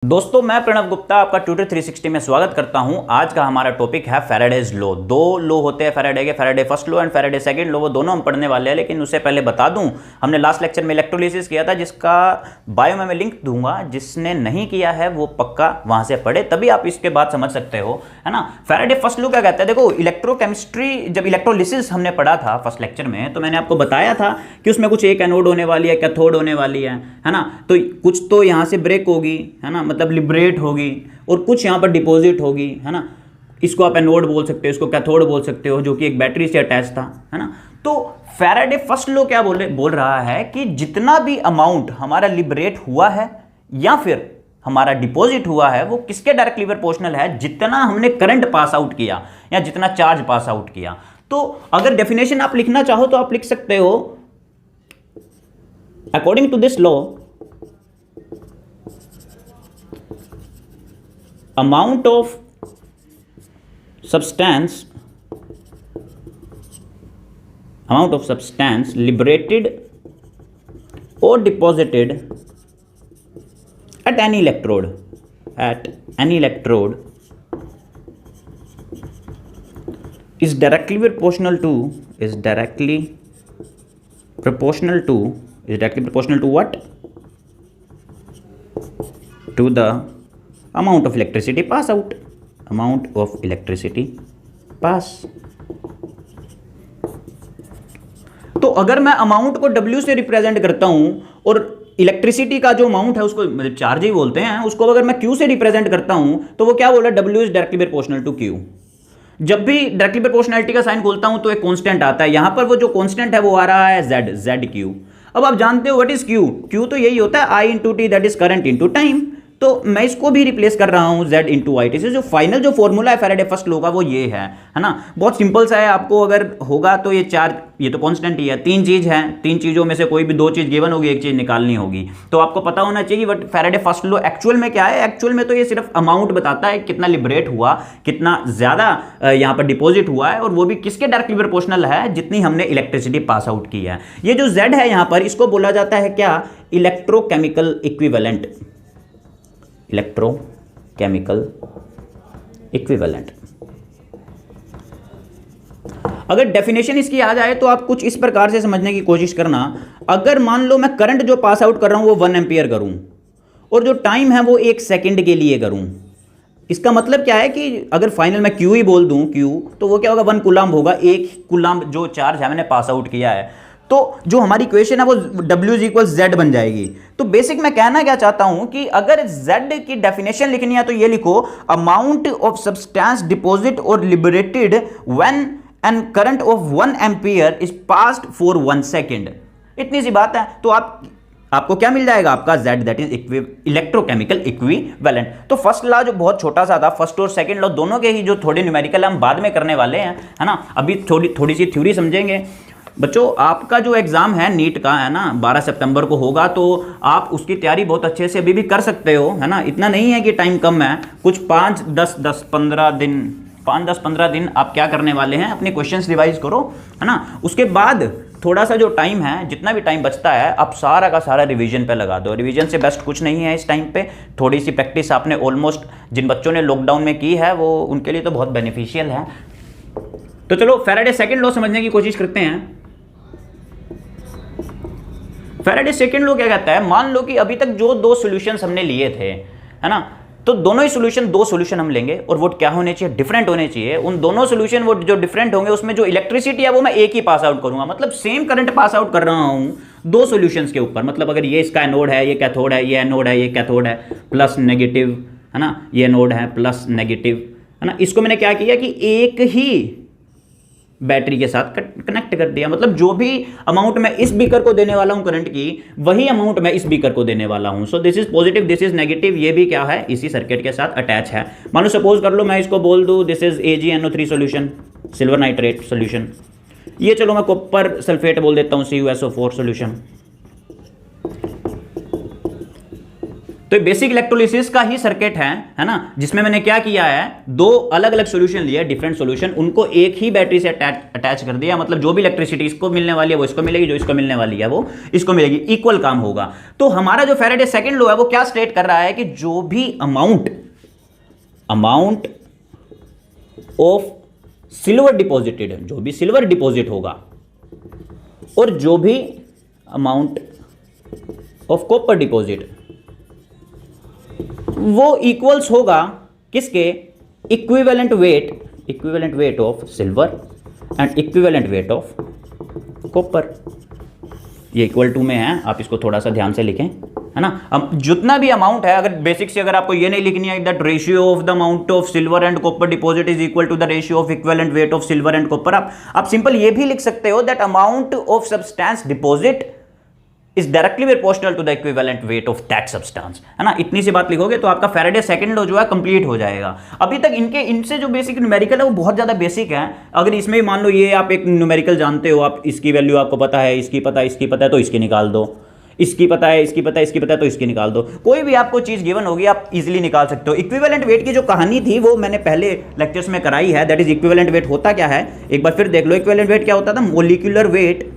दोस्तों मैं प्रणव गुप्ता आपका ट्यूटर 360 में स्वागत करता हूं। आज का हमारा टॉपिक है फैराडेज लॉ। दो लॉ होते हैं फैराडे के, Faraday first law and Faraday second law. वो दोनों हम पढ़ने वाले हैं, लेकिन उससे पहले बता दूं, हमने लास्ट लेक्चर में इलेक्ट्रोलिसिस किया था, जिसका बायो में मैं लिंक दूंगा। जिसने नहीं किया है वो पक्का वहां से पढ़े, तभी आप इसके बाद समझ सकते हो, है ना। फैराडे फर्स्ट लॉ क्या कहता है? देखो, इलेक्ट्रोकेमिस्ट्री जब इलेक्ट्रोलिसिस हमने पढ़ा था फर्स्ट लेक्चर में, तो मैंने आपको बताया था कि उसमें कुछ एक एनोड होने वाली है, कैथोड होने वाली है ना। तो कुछ तो यहाँ से ब्रेक होगी, है ना, मतलब लिबरेट होगी, और कुछ यहाँ पर डिपॉजिट होगी, है ना। इसको आप एनोड बोल सकते हो, इसको कैथोड बोल सकते हो, जो कि एक बैटरी से अटैच था, है ना। तो फैराडे फर्स्ट लॉ क्या बोल रहा है कि जितना भी अमाउंट हमारा लिबरेट हुआ है या फिर हमारा डिपॉजिट हुआ है, वो किसके डायरेक्टली प्रोपोर्शनल है? जितना हमने करंट पास आउट किया या जितना चार्ज पास आउट किया। तो अगर डेफिनेशन आप लिखना चाहो तो आप लिख सकते हो, according to this law, amount of substance liberated or deposited at any electrode is directly proportional to what? To the amount of electricity pass out. तो अगर मैं अमाउंट को W से रिप्रेजेंट करता हूं और इलेक्ट्रिसिटी का जो अमाउंट है उसको मतलब चार्ज ही बोलते हैं उसको, अगर मैं Q से रिप्रेजेंट करता हूं तो वो क्या बोल रहा है? W is directly proportional to Q। जब भी डायरेक्टली प्रोपोर्शनलिटी का साइन खोलता हूं तो एक कांस्टेंट आता है, यहां पर वो जो कांस्टेंट है वो आ रहा है ZQ। अब आप जानते हो व्हाट इज Q तो यही होता है I into T, that is current into time. तो मैं इसको भी रिप्लेस कर रहा हूं Z इंटू आई टी से। जो फाइनल जो फॉर्मूला है फैराडे फर्स्ट लॉ का वो ये है ना। बहुत सिंपल सा है, आपको अगर होगा तो ये तो कांस्टेंट ही है। तीन चीज है, तीन चीजों में से कोई भी दो चीज गिवन होगी, एक चीज निकालनी होगी। तो आपको पता होना चाहिए but Faraday first law actual में क्या है। एक्चुअल में तो ये सिर्फ अमाउंट बताता है, कितना लिबरेट हुआ, कितना ज्यादा यहाँ पर डिपॉजिट हुआ है, और वो भी किसके डायरेक्टली प्रोपोर्शनल है? जितनी हमने इलेक्ट्रिसिटी पास आउट की है। ये जो Z है यहाँ पर, इसको बोला जाता है क्या? Electrochemical equivalent. Electrochemical equivalent. अगर डेफिनेशन इसकी आ जाए तो आप कुछ इस प्रकार से समझने की कोशिश करना। अगर मान लो मैं करंट जो पास आउट कर रहा हूं वो 1 एम्पियर करूं और जो टाइम है वो 1 सेकंड के लिए करूं, इसका मतलब क्या है कि अगर फाइनल मैं Q ही बोल दूं Q, तो वो क्या होगा? 1 कूलम्ब होगा। 1 कूलम्ब जो चार्ज है मैंने पास आउट किया है, तो जो हमारी इक्वेशन है वो W इज इक्वल Z बन जाएगी। तो बेसिक मैं कहना क्या चाहता हूं कि अगर Z की डेफिनेशन लिखनी है तो ये लिखो, अमाउंट ऑफ सब्सटेंस डिपॉजिट और liberated when an current of 1 ampere is passed for 1 second. इतनी सी बात है। तो आपको क्या मिल जाएगा? आपका Z, that is electrochemical equivalent. तो फर्स्ट लॉ जो बहुत छोटा सा था, फर्स्ट और सेकंड लॉ दोनों के ही जो थोड़े न्यूमेरिकल हम बाद में करने वाले हैं, है ना। अभी थोड़ी सी थ्योरी समझेंगे। बच्चों, आपका जो एग्जाम है नीट का, है ना, 12 सितंबर को होगा, तो आप उसकी तैयारी बहुत अच्छे से अभी भी कर सकते हो, है ना। इतना नहीं है कि टाइम कम है, कुछ 5-10-15 दिन आप क्या करने वाले हैं? अपने क्वेश्चंस रिवाइज करो, है ना। उसके बाद थोड़ा सा जो टाइम है, जितना भी टाइम बचता है, आप सारा का सारा रिवीजन पे लगा दो। रिवीजन से बेस्ट कुछ नहीं है इस टाइम पे। थोड़ी सी प्रैक्टिस आपने ऑलमोस्ट, जिन बच्चों ने लॉकडाउन में की है वो उनके लिए तो बहुत बेनिफिशियल है। तो चलो फैराडे सेकंड लॉ समझने की कोशिश करते हैं। फैराडे सेकंड लॉ क्या कहता है? मान लो कि अभी तक जो दो सॉल्यूशंस हमने लिए थे, है ना, तो दोनों ही दो सॉल्यूशन हम लेंगे और वो क्या होने चाहिए? डिफरेंट होने चाहिए। उन दोनों सॉल्यूशन वो जो डिफरेंट होंगे उसमें जो इलेक्ट्रिसिटी है वो मैं एक ही पास आउट करूंगा, मतलब सेम करंट पास आउट कर रहा हूं दो सॉल्यूशंस के ऊपर। मतलब अगर ये इसका एनोड है, ये कैथोड है, ये एनोड है, ये कैथोड है, प्लस नेगेटिव, है ना, ये एनोड है प्लस नेगेटिव, है ना। इसको मैंने क्या किया कि एक ही बैटरी के साथ कनेक्ट कर दिया। मतलब जो भी अमाउंट मैं इस बीकर को देने वाला हूं करंट की, वही अमाउंट मैं इस बीकर को देने वाला हूं। So this is positive, this is negative. ये भी क्या है? इसी सर्किट के साथ अटैच है। मान लो सपोज कर लो मैं इसको बोल दूं this is AgNO3 solution, silver nitrate solution. ये चलो मैं कॉपर सल्फेट बोल देता हूं CuSO4 सॉल्यूशन। तो बेसिक इलेक्ट्रोलिसिस का ही सर्किट है ना, जिसमें मैंने क्या किया है, दो अलग अलग सॉल्यूशन लिए, डिफरेंट सॉल्यूशन, उनको एक ही बैटरी से अटैच कर दिया, मतलब जो भी इलेक्ट्रिसिटी इसको मिलने वाली है वो इसको मिलेगी, जो इसको मिलने वाली है वो इसको मिलेगी, इक्वल काम होगा। तो हमारा जो फैराडे सेकंड लॉ है वो क्या स्टेट कर रहा है कि जो भी अमाउंट ऑफ सिल्वर डिपॉजिटेड, जो भी सिल्वर डिपॉजिट होगा, और जो भी अमाउंट ऑफ कॉपर डिपॉजिट, वो इक्वल्स होगा किसके, equivalent weight of silver and equivalent weight of copper. ये इक्वल टू में है, आप इसको थोड़ा सा ध्यान से लिखें, है ना। अब जितना भी अमाउंट है, अगर बेसिक से अगर आपको ये नहीं लिखनी है that ratio of the amount of silver and copper deposit is equal to the ratio of equivalent weight of silver and copper, आप सिंपल ये भी लिख सकते हो that amount of substance deposit is directly proportional to the equivalent weight of that substance, है ना। इतनी सी बात लिखोगे तो आपका फैराडे सेकंड लॉ जो है कंप्लीट हो जाएगा। अभी तक इनसे जो बेसिक न्यूमेरिकल है वो बहुत ज्यादा बेसिक है। अगर इसमें भी मान लो ये आप एक न्यूमेरिकल जानते हो, आप इसकी वैल्यू आपको पता है, इसकी पता है तो इसकी निकाल दो, इसकी पता है तो इसकी निकाल दो, कोई भी आपको चीज गिवन होगी आप इजीली निकाल सकते हो। इक्विवेलेंट वेट की जो कहानी थी वो मैंने पहले लेक्चर्स में कराई है, दैट इज इक्विवेलेंट वेट होता क्या है, एक बार फिर देख लो। इक्विवेलेंट वेट क्या होता था, molecular weight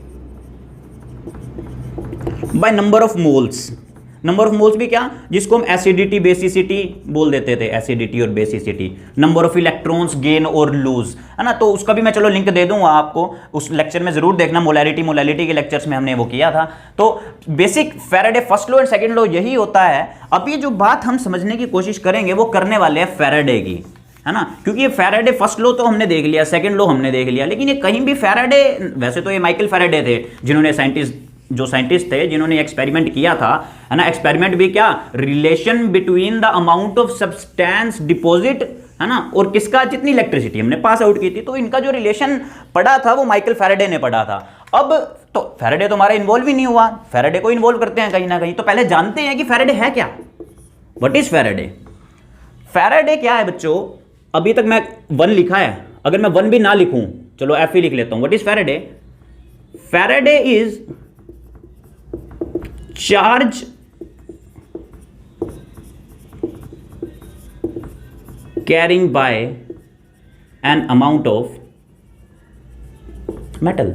by number of moles भी क्या, जिसको हम एसिडिटी बेसिसिटी बोल देते थे, एसिडिटी और basicity, number of electrons gain और लूज, है ना। तो उसका भी मैं चलो लिंक दे दूंगा आपको, उस लेक्चर में जरूर देखना, मोलैरिटी के लेक्चर्स में हमने वो किया था। तो basic Faraday first law and second law यही होता है। अभी जो बात हम समझने की कोशिश करेंगे वो करने वाले हैं फैराडे की, है ना, क्योंकि ये फैराडे फर्स्ट लॉ तो हमने देख लिया, सेकंड लॉ हमने देख लिया, लेकिन ये कहीं भी फैराडे, वैसे तो ये माइकल फैराडे थे जिन्होंने साइंटिस्ट थे जिन्होंने एक्सपेरिमेंट किया था, है ना। एक्सपेरिमेंट भी क्या, relation between the amount of substance deposit, है ना, और किसका, जितनी इलेक्ट्रिसिटी हमने पास आउट की थी, तो इनका जो रिलेशन पढ़ा था वो माइकल फैराडे ने पढ़ा था। अब तो फैराडे तो हमारा इन्वॉल्व ही नहीं हुआ, फैराडे को इन्वॉल्व करते हैं कहीं ना कहीं। तो पहले जानते हैं कि फैराडे है क्या, व्हाट इज फैराडे। फैराडे क्या है बच्चों, अभी तक मैं 1 लिखा है, अगर मैं 1 भी ना लिखूं, चलो F ही लिख लेता हूं। What is Faraday, Faraday is charge carrying by an amount of metal,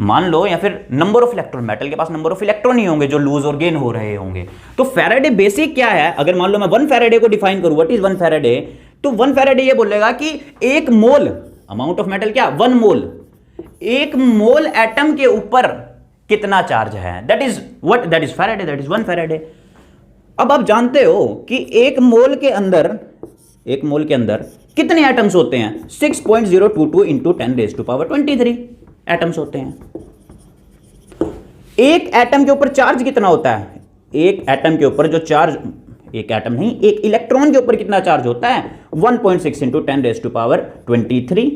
मान लो, या फिर नंबर ऑफ इलेक्ट्रॉन, मेटल के पास नंबर ऑफ इलेक्ट्रॉन ही होंगे जो लूज और गेन हो रहे होंगे। तो फैराडे बेसिक क्या है, अगर मान लो मैं 1 फैराडे को डिफाइन करूं, व्हाट इज 1 फैराडे, तो 1 फैराडे ये बोलेगा कि 1 मोल अमाउंट ऑफ मेटल क्या, 1 मोल, 1 मोल एटम के ऊपर कितना चार्ज है, that is Faraday, that is 1 Faraday. अब आप जानते हो कि 1 मोल के अंदर कितने एटम्स होते हैं, 6.022 इंटू 10⁻23 एटम्स होते हैं। एक एटम के ऊपर चार्ज कितना होता है, एक एटम के ऊपर जो चार्ज, एक एटम नहीं, एक इलेक्ट्रॉन के ऊपर कितना चार्ज होता है, 1.6 इंटू 10⁻23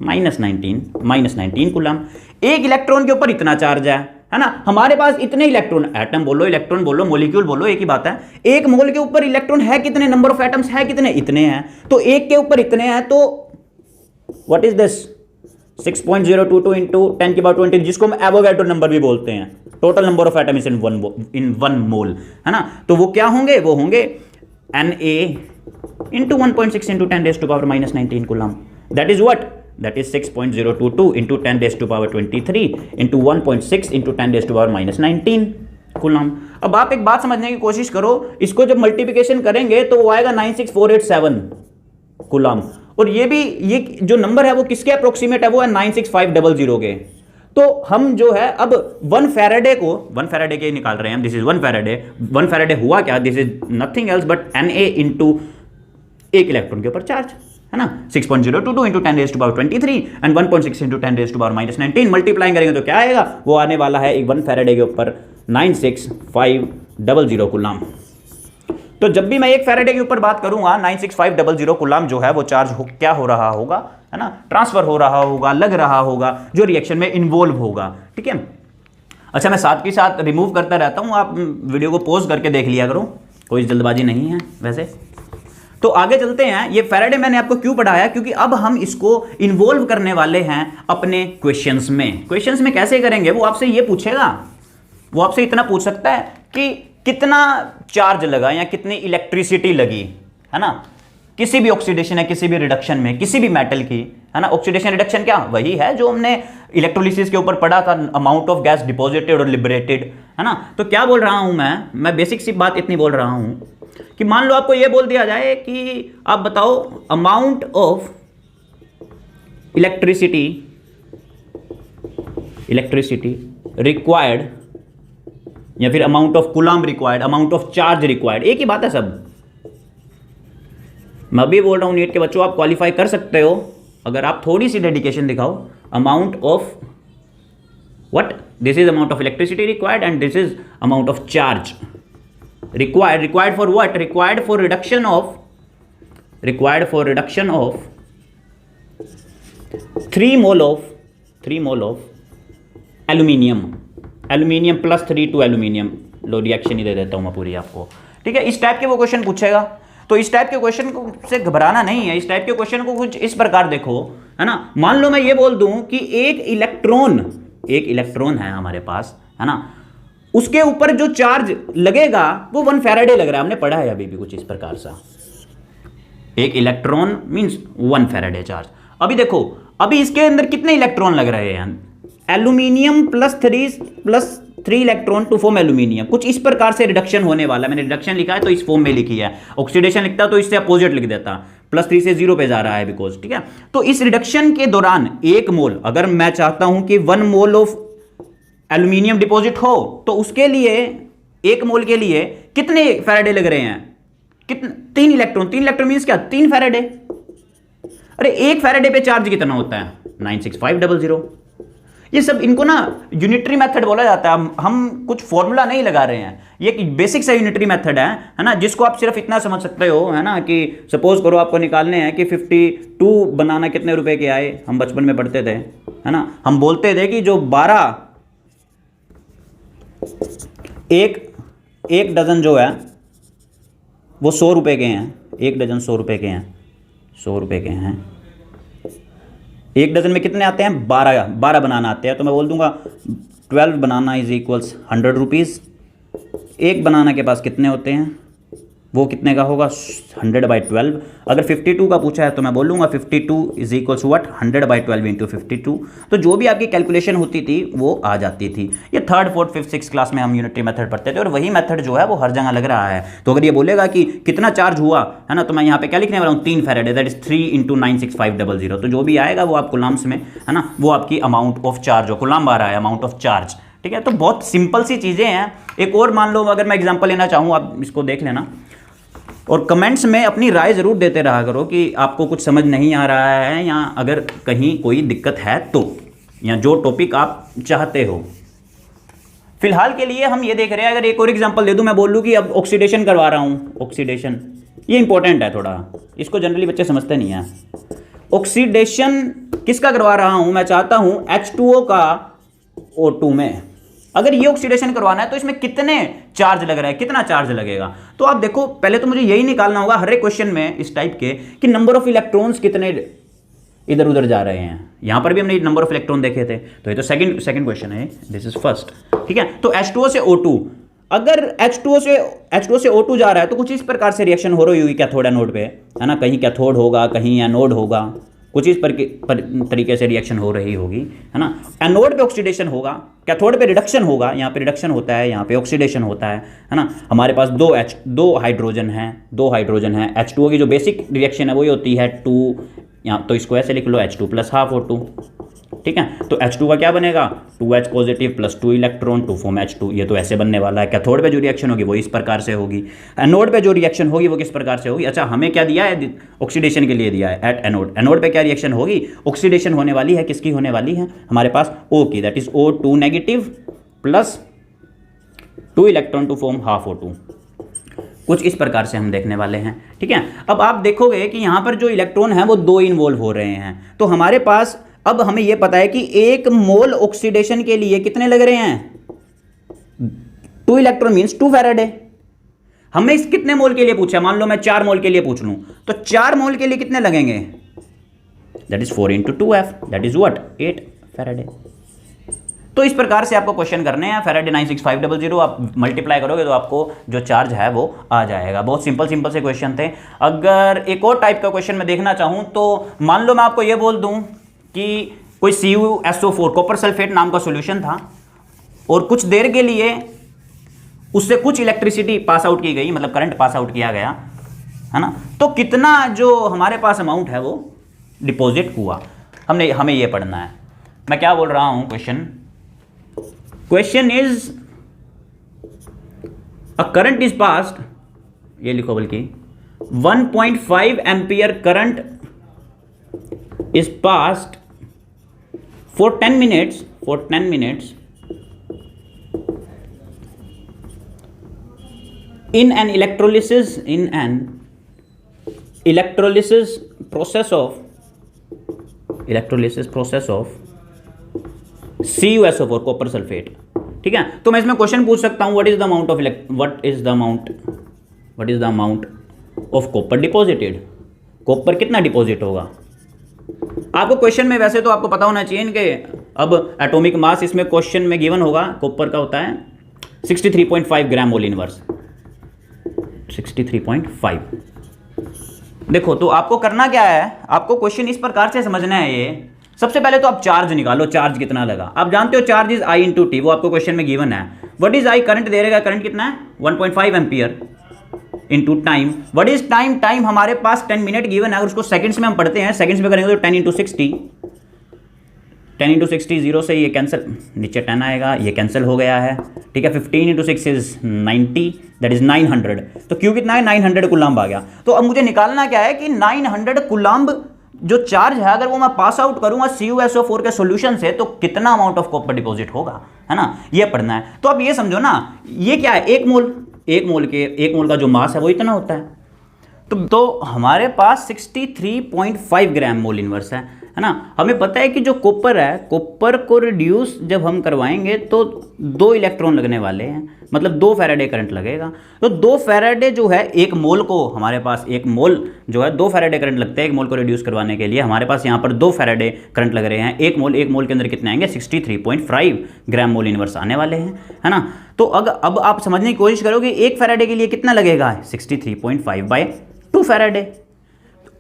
-19 कूलम। एक इलेक्ट्रॉन के ऊपर इतना चार्ज है ना। हमारे पास इतने इलेक्ट्रॉन, एटम बोलो, इलेक्ट्रॉन बोलो, मॉलिक्यूल बोलो, एक ही बात है। एक मोल के ऊपर इलेक्ट्रॉन है कितने, नंबर ऑफ एटम्स है कितने, इतने हैं। तो एक के ऊपर इतने हैं, तो व्हाट इज दिस, 6.022 इंटू 10⁻20, जिसको हम एवोगैड्रो नंबर भी बोलते हैं, total number of atom is in one mole, है ना। तो वो क्या होंगे, वो होंगे Na into 1.6 into 10⁻⁻19 coulomb, that is what, that is 6.022 into 10⁻23 into 1.6 into 10⁻⁻19 coulomb. अब आप एक बात समझने की कोशिश करो, इसको जब मल्टीप्लिकेशन करेंगे तो वो आएगा 96487 कूलम, और ये जो नंबर है वो किसके अप्रोक्सीमेट है, वो है 96500 के। तो हम जो है अब 1 फैराडे के निकाल रहे हैं, दिस इज 1 फैराडे हुआ क्या, this is nothing else but Na into एक इलेक्ट्रॉन के ऊपर चार्ज, है ना, 6.022 इंटू 10⁻23 एंड 1.6 इंटू 10⁻⁻19 मल्टीप्लाइंग करेंगे तो क्या आएगा, वो आने वाला है 1 फैराडे के ऊपर 96500 कूलम। तो जब भी मैं 1 फैराडे के ऊपर बात करूंगा, 96500 कूलम जो है वो चार्ज क्या हो रहा होगा, है ना, ट्रांसफर हो रहा होगा, लग रहा होगा, जो रिएक्शन में इन्वॉल्व होगा, ठीक है। अच्छा, मैं साथ के साथ रिमूव करता रहता हूं, आप वीडियो को पॉज करके देख लिया करो, कोई जल्दबाजी नहीं है वैसे। तो आगे चलते हैं। ये फैराडे मैंने आपको क्यों पढ़ाया, क्योंकि अब हम इसको इन्वॉल्व करने वाले हैं अपने क्वेश्चंस में। क्वेश्चंस में कैसे करेंगे, वो आपसे ये पूछेगा, वो आपसे इतना पूछ सकता है कि कितना चार्ज लगा या कितनी इलेक्ट्रिसिटी लगी, है ना, किसी भी ऑक्सीडेशन है, किसी भी रिडक्शन में, किसी भी मेटल की, है ना। ऑक्सीडेशन रिडक्शन क्या वही है जो हमने इलेक्ट्रोलिसिस के ऊपर पढ़ा था, अमाउंट ऑफ गैस डिपॉजिटेड और लिबरेटेड, है ना। तो क्या बोल रहा हूं मैं बेसिक सी बात इतनी बोल रहा हूं कि मान लो आपको यह बोल दिया जाए कि आप बताओ अमाउंट ऑफ इलेक्ट्रिसिटी रिक्वायर्ड, या फिर amount of coulomb required, amount of charge required, एक ही बात है सब। मैं भी बोल रहा हूं नीट के बच्चों, आप क्वालिफाई कर सकते हो अगर आप थोड़ी सी डेडिकेशन दिखाओ। Amount of what, this is amount of electricity required and this is amount of charge required for what, required for reduction of 3 mole of aluminium plus 3 to aluminium. लो रिएक्शन ही दे देता हूं मैं पूरी आपको, ठीक है। इस टाइप के वो क्वेश्चन पूछेगा, तो इस टाइप के क्वेश्चन से घबराना नहीं है। इस टाइप के क्वेश्चन को कुछ इस प्रकार देखो, है ना। मान लो मैं ये बोल दूं कि एक इलेक्ट्रॉन है हमारे पास, है ना, उसके ऊपर जो चार्ज लगेगा वो 1 फैराडे लग रहा है, हमने पढ़ा है अभी भी कुछ इस प्रकार सा। एक इलेक्ट्रॉन मींस 1 फैराडे चार्ज। अभी देखो, अभी इसके अंदर कितने इलेक्ट्रॉन लग रहे हैं, aluminium plus 3 electron to form aluminium. कुछ इस प्रकार से रिडक्शन होने वाला है। मैंने रिडक्शन लिखा है तो इस फॉर्म में लिखी है, ऑक्सीडेशन लिखता तो इससे अपोजिट लिख देता, +3 से 0 पे जा रहा है बिकॉज, ठीक है। तो इस रिडक्शन के दौरान 1 मोल, अगर मैं चाहता हूं कि 1 मोल ऑफ एल्यूमिनियम डिपॉजिट हो तो उसके लिए 1 मोल के लिए कितने फैराडे लग रहे हैं, कितने, 3 इलेक्ट्रॉन मींस क्या, 3 फैराडे। अरे 1 फैराडे पे चार्ज कितना होता है, 96500। ये सब इनको ना यूनिटरी मेथड बोला जाता है। हम कुछ फॉर्मूला नहीं लगा रहे हैं, ये बेसिक सा यूनिटरी मेथड है ना, जिसको आप सिर्फ इतना समझ सकते हो, है ना, कि सपोज करो आपको निकालने हैं कि 52 बनाना कितने रुपए के आए। हम बचपन में पढ़ते थे, है ना, हम बोलते थे कि जो 12 एक डजन जो है वो 100 रुपए के हैं, 1 डजन 100 रुपए के हैं, 100 रुपए के हैं। 1 डजन में कितने आते हैं, 12 बनाना आते हैं। तो मैं बोल दूंगा 12 बनाना इज इक्वल्स 100 रुपीज़। 1 बनाना के पास कितने होते हैं, वो कितने का होगा, 100/12। अगर 52 का पूछा है तो मैं बोलूँगा 52 इज इक्वल्स व्हाट, 100/12 इंटू 52। तो जो भी आपकी कैलकुलेशन होती थी वो आ जाती थी। ये 3rd 4th 5th 6th class में हम यूनिटरी मेथड पढ़ते थे और वही मेथड जो है वो हर जगह लग रहा है। तो अगर ये बोलेगा कि कितना चार्ज हुआ, है ना, तो मैं यहाँ पे क्या लिखने वाला हूँ, 3 फैराडे, दैट इज 3 × 96500। तो जो भी आएगा वो आप कुलाम्स में, है ना, वो आपकी अमाउंट ऑफ चार्ज हो, कुलाम्ब आ रहा है, अमाउंट ऑफ चार्ज, ठीक है। तो बहुत सिंपल सी चीज़ें हैं। एक और मान लो, अगर मैं एग्जाम्पल लेना चाहूँ, आप इसको देख लेना और कमेंट्स में अपनी राय ज़रूर देते रहा करो कि आपको कुछ समझ नहीं आ रहा है या अगर कहीं कोई दिक्कत है तो, या जो टॉपिक आप चाहते हो। फिलहाल के लिए हम ये देख रहे हैं, अगर एक और एग्जांपल दे दूं, मैं बोल लूँ कि अब ऑक्सीडेशन करवा रहा हूँ। ऑक्सीडेशन ये इंपॉर्टेंट है थोड़ा, इसको जनरली बच्चे समझते नहीं हैं। ऑक्सीडेशन किसका करवा रहा हूँ, मैं चाहता हूँ H2O का O2 में। अगर ये ऑक्सीडेशन करवाना है तो इसमें कितने चार्ज लग रहा है, कितना चार्ज लगेगा। तो आप देखो, पहले तो मुझे यही निकालना होगा हर एक क्वेश्चन में इस टाइप के कि नंबर ऑफ इलेक्ट्रॉन्स कितने इधर उधर जा रहे हैं। यहां पर भी हमने नंबर ऑफ इलेक्ट्रॉन देखे थे, तो ये तो सेकंड क्वेश्चन है, दिस इज फर्स्ट, ठीक है। तो H2O से O2, अगर H2O से O2 जा रहा है तो कुछ इस प्रकार से रिएक्शन हो रही होगी कैथोड एनोड पे, है ना, कहीं कैथोड होगा, कहीं एनोड होगा, कुछ इस तरीके से रिएक्शन हो रही होगी, है ना। एनोड पे ऑक्सीडेशन होगा, कैथोड पे रिडक्शन होगा, यहाँ पे रिडक्शन होता है, यहाँ पे ऑक्सीडेशन होता है ना। हमारे पास दो हाइड्रोजन हैं। H2O की जो बेसिक रिएक्शन है वही होती है 2, यहाँ तो इसको ऐसे लिख लो, H2 + ½ O2, ठीक है। तो H2 का क्या बनेगा, 2H positive + 2 electron to form H2। ये तो ऐसे बनने वाला है। कैथोड पे जो रिएक्शन होगी वो इस प्रकार से होगी, एनोड पे जो रिएक्शन होगी वो किस प्रकार से होगी। अच्छा, हमें क्या दिया है, ऑक्सीडेशन के लिए दिया है एट एनोड। एनोड पे क्या रिएक्शन होगी, ऑक्सीडेशन होने वाली है, किसकी होने वाली है, हमारे पास O की, that is O2 negative + 2 electron to form ½ O2। कुछ इस प्रकार से हम देखने वाले हैं, ठीक है। अब आप देखोगे कि यहाँ पर जो इलेक्ट्रॉन है वो 2 इन्वॉल्व हो रहे हैं। तो हमारे पास अब हमें यह पता है कि 1 मोल ऑक्सीडेशन के लिए कितने लग रहे हैं, 2 इलेक्ट्रॉन मींस 2 फैराडे। हमने इस कितने मोल के लिए पूछा, मान लो मैं 4 मोल के लिए पूछ लूं तो 4 मोल के लिए कितने लगेंगे, that is 4 × 2F, that is what, 8 Faraday. तो इस प्रकार से आपको क्वेश्चन करने हैं। फैराडे 96500 आप मल्टीप्लाई करोगे तो आपको जो चार्ज है वो आ जाएगा। बहुत सिंपल से क्वेश्चन थे। अगर एक और टाइप का क्वेश्चन मैं देखना चाहूँ तो मान लो मैं आपको ये बोल दूँ कि कोई CuSO4 कॉपर सल्फेट नाम का सोल्यूशन था और कुछ देर के लिए उससे कुछ इलेक्ट्रिसिटी पास आउट की गई, मतलब करंट पास आउट किया गया, है ना। तो कितना जो हमारे पास अमाउंट है वो डिपॉजिट हुआ, हमें ये पढ़ना है। मैं क्या बोल रहा हूँ, question is a current is passed, ये लिखो बल्कि 1.5 ampere current is passed for 10 minutes in an electrolysis process of CuSO4 copper sulphate. ठीक है, तो मैं इसमें क्वेश्चन पूछ सकता हूं what is the amount of copper deposited. Copper कितना डिपॉजिट होगा आपको क्वेश्चन में, वैसे तो आपको पता होना चाहिए कि अब एटॉमिक मास इसमें क्वेश्चन में गिवन होगा, कॉपर का होता है 63.5 ग्राम मोल इनवर्स, 63.5। देखो तो आपको करना क्या है, आपको क्वेश्चन इस प्रकार से समझना है। ये सबसे पहले तो आप चार्ज निकालो, चार्ज कितना लगा। आप जानते हो charge is I into T, वो आपको क्वेश्चन में गिवन है। व्हाट इज I, करंट दे रहेगा, करंट कितना है 1.5 ampere into time. What is time, time हमारे पास 10 मिनट गिवन है। अगर उसको सेकंड्स में हम पढ़ते हैं, सेकंड्स में करेंगे तो 10 इंटू 60, 10 इंटू 60, जीरो से ये कैंसिल, नीचे 10 आएगा, ये कैंसिल हो गया है। ठीक है, 15 इंटू 6 इज 90, दैट इज 900। तो क्यों कितना है, 900 कूलम्ब आ गया। तो अब मुझे निकालना क्या है कि 900 कूलम्ब जो चार्ज है, अगर वो मैं पास आउट करूंगा CuSO4 के सॉल्यूशन से, तो कितना अमाउंट ऑफ कॉपर डिपॉजिट होगा, है ना, ये पढ़ना है। तो अब ये समझो ना, ये क्या है, एक मोल का जो मास है वो इतना होता है। तो हमारे पास 63.5 ग्राम मोल इनवर्स है ना। हमें पता है कि जो कॉपर है, कॉपर को रिड्यूस जब हम करवाएंगे तो 2 इलेक्ट्रॉन लगने वाले हैं, मतलब 2 फैराडे करंट लगेगा। तो 2 फैराडे जो है, एक मोल को, हमारे पास एक मोल जो है 2 फैराडे करंट लगते हैं। एक मोल को रिड्यूस करवाने के लिए हमारे पास यहाँ पर 2 फैराडे करंट लग रहे हैं। एक मोल के अंदर कितने आएंगे, 63.5 ग्राम मोल इनवर्स आने वाले हैं, है ना। तो अब आप समझने की कोशिश करोगे, 1 फैराडे के लिए कितना लगेगा, 63.5/2 फैराडे।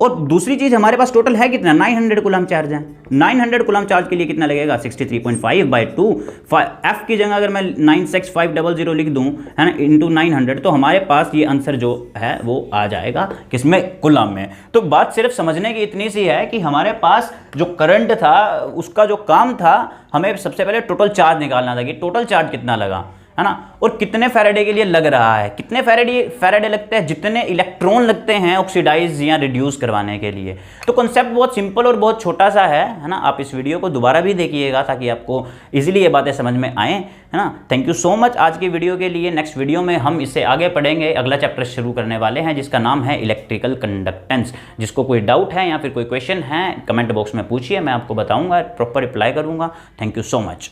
और दूसरी चीज, हमारे पास टोटल है कितना, 900 कूलम्ब चार्ज है। 900 कूलम्ब चार्ज के लिए कितना लगेगा, 63.5/2। F की जगह अगर मैं 96500 लिख दूं, है ना, इंटू 900, तो हमारे पास ये आंसर जो है वो आ जाएगा किसमें, कूलम्ब में। तो बात सिर्फ समझने की इतनी सी है कि हमारे पास जो करंट था, उसका जो काम था, हमें सबसे पहले टोटल चार्ज निकालना था कि टोटल चार्ज कितना लगा, है ना, और कितने फैराडे के लिए लग रहा है। कितने फैराडे लगते हैं, जितने इलेक्ट्रॉन लगते हैं ऑक्सीडाइज या रिड्यूस करवाने के लिए। तो कॉन्सेप्ट बहुत सिंपल और बहुत छोटा सा है ना। आप इस वीडियो को दोबारा भी देखिएगा ताकि आपको इजीली ये बातें समझ में आए, है ना। थैंक यू सो मच आज की वीडियो के लिए। नेक्स्ट वीडियो में हम इससे आगे पढ़ेंगे, अगला चैप्टर शुरू करने वाले हैं जिसका नाम है इलेक्ट्रिकल कंडक्टेंस। जिसको कोई डाउट है या फिर कोई क्वेश्चन है, कमेंट बॉक्स में पूछिए, मैं आपको बताऊंगा, प्रॉपर रिप्लाई करूंगा। Thank you so much.